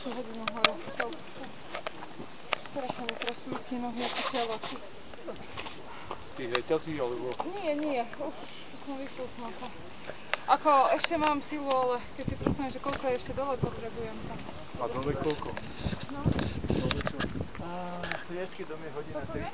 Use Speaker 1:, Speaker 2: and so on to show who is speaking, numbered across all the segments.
Speaker 1: ďalšiu hodinu hore. Teraz sa mi pracujú tie nohy ako telaky.
Speaker 2: Z tých reťazí, alebo?
Speaker 1: Nie, už som vyšla na to. Ako ešte mám silu, ale keď si predstavím, že koľko ešte dole potrebujem.
Speaker 2: A dole koľko?
Speaker 1: No.
Speaker 2: Dole čo?
Speaker 3: Sliesky dom je hodina 30.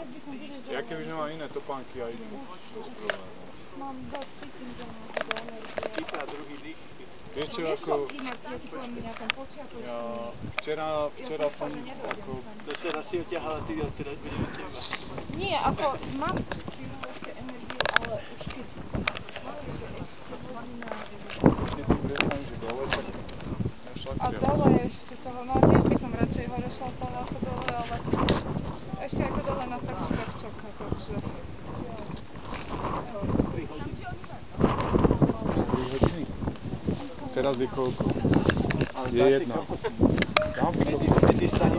Speaker 1: To som nevideli.
Speaker 2: Ja keby nemám iné topánky a idem.
Speaker 1: Mám dosť cítim, že môžu do energie.
Speaker 3: Chytá druhý dých.
Speaker 2: Vieš čo,
Speaker 1: Vieš
Speaker 2: ako...
Speaker 1: čo, ja ti poviem nejakom počiatočný.
Speaker 2: Včera som ako...
Speaker 3: Doteraz si ho ťahala, ty ho teraz budeme teba.
Speaker 1: Nie, ako mám sílu ešte energiu, ale už keď ešte volím na...
Speaker 2: Keď si predstavím, že dole, tak
Speaker 1: A dole ešte toho, no tiež by som radšej hore šlapala ako dole, ale ešte ako dole nás tak či tak čaká, takže...
Speaker 3: 3 hodiny.
Speaker 2: 3 hodiny. Teraz je koľko? Je jedna. Tam?
Speaker 3: Medzi stanicami.